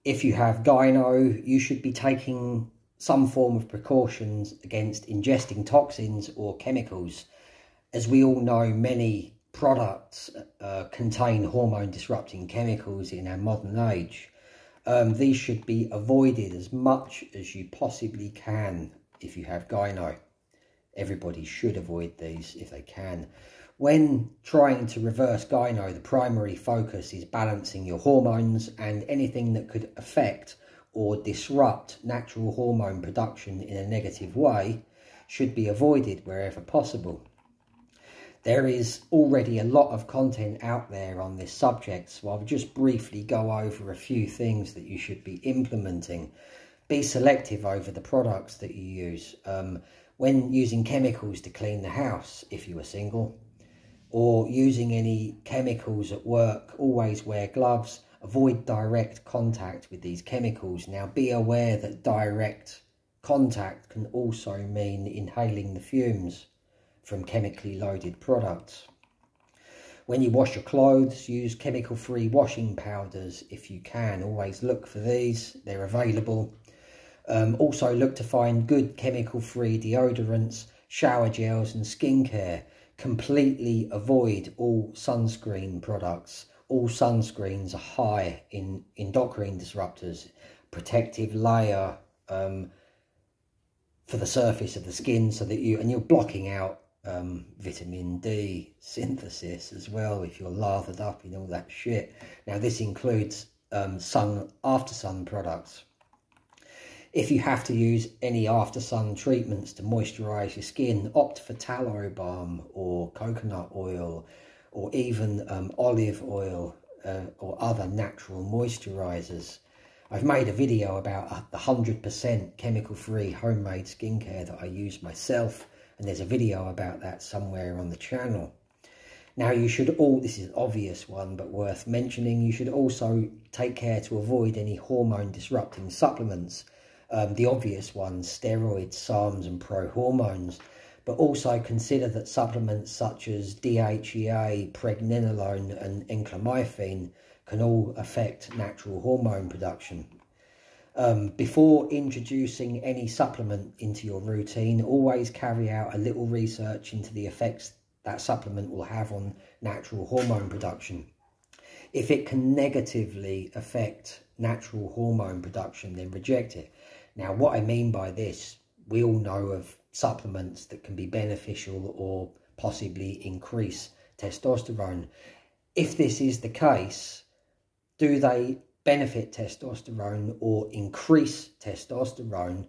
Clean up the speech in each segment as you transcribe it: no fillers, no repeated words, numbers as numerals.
if you have gyno, you should be taking some form of precautions against ingesting toxins or chemicals. As we all know, many products contain hormone disrupting chemicals in our modern age. These should be avoided as much as you possibly can if you have gyno. Everybody should avoid these if they can. When trying to reverse gyno, the primary focus is balancing your hormones, and anything that could affect or disrupt natural hormone production in a negative way should be avoided wherever possible. There is already a lot of content out there on this subject, so I'll just briefly go over a few things that you should be implementing. Be selective over the products that you use. When using chemicals to clean the house, if you are single, or using any chemicals at work, always wear gloves. Avoid direct contact with these chemicals. Now, be aware that direct contact can also mean inhaling the fumes from chemically loaded products. When you wash your clothes, use chemical-free washing powders if you can. Always look for these, they're available. Also look to find good chemical-free deodorants, shower gels and skincare. Completely avoid all sunscreen products. All sunscreens are high in endocrine disruptors, protective layer for the surface of the skin, so that you're blocking out vitamin D synthesis as well if you're lathered up in all that shit. Now this includes after sun products. If you have to use any after sun treatments to moisturize your skin, opt for tallow balm or coconut oil, or even olive oil or other natural moisturizers. I've made a video about the 100% chemical-free homemade skincare that I use myself, and there's a video about that somewhere on the channel. Now you should this is an obvious one but worth mentioning, you should also take care to avoid any hormone disrupting supplements. The obvious ones, steroids, SARMs and pro-hormones, but also consider that supplements such as DHEA, pregnenolone and enclamifene can all affect natural hormone production. Before introducing any supplement into your routine, always carry out a little research into the effects that supplement will have on natural hormone production. If it can negatively affect natural hormone production, then reject it. Now, what I mean by this, we all know of supplements that can be beneficial or possibly increase testosterone. If this is the case, do they benefit testosterone or increase testosterone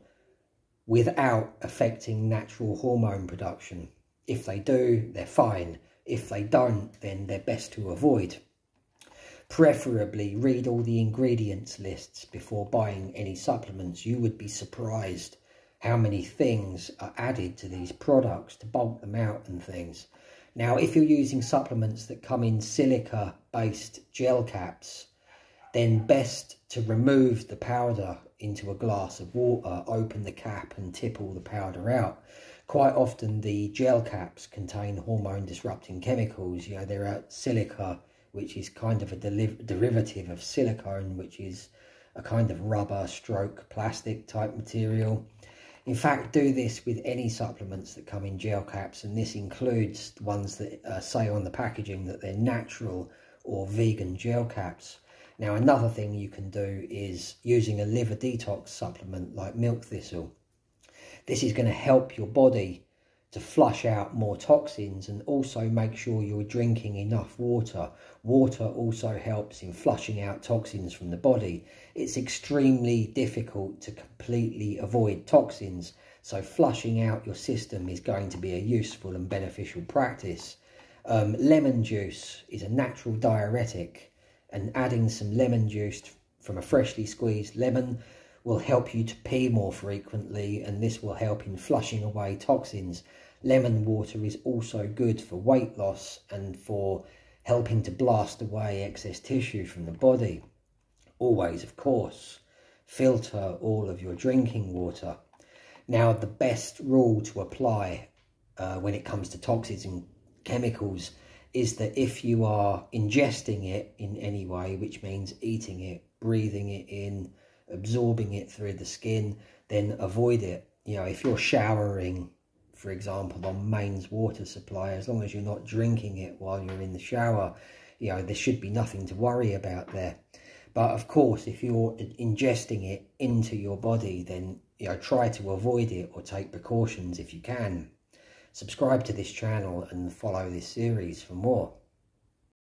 without affecting natural hormone production? If they do, they're fine. If they don't, then they're best to avoid. Preferably read all the ingredients lists before buying any supplements. You would be surprised how many things are added to these products to bulk them out and things. Now, if you're using supplements that come in silica-based gel caps, then best to remove the powder into a glass of water, open the cap and tip all the powder out. Quite often the gel caps contain hormone disrupting chemicals. You know, they're at silica, which is kind of a derivative of silicone, which is a kind of rubber stroke plastic type material. In fact, do this with any supplements that come in gel caps, and this includes the ones that say on the packaging that they're natural or vegan gel caps. Now, another thing you can do is using a liver detox supplement like milk thistle. This is going to help your body to flush out more toxins, and also make sure you're drinking enough water. Water also helps in flushing out toxins from the body. It's extremely difficult to completely avoid toxins, so flushing out your system is going to be a useful and beneficial practice. Lemon juice is a natural diuretic, and adding some lemon juice from a freshly squeezed lemon will help you to pee more frequently, and this will help in flushing away toxins. Lemon water is also good for weight loss and for helping to blast away excess tissue from the body. Always, of course, filter all of your drinking water. Now, the best rule to apply when it comes to toxins and chemicals is that if you are ingesting it in any way, which means eating it, breathing it in, absorbing it through the skin, then avoid it. You know, if you're showering, for example, on mains water supply, as long as you're not drinking it while you're in the shower, you know, there should be nothing to worry about there. But of course, if you're ingesting it into your body, then, you know, try to avoid it or take precautions if you can. Subscribe to this channel and follow this series for more.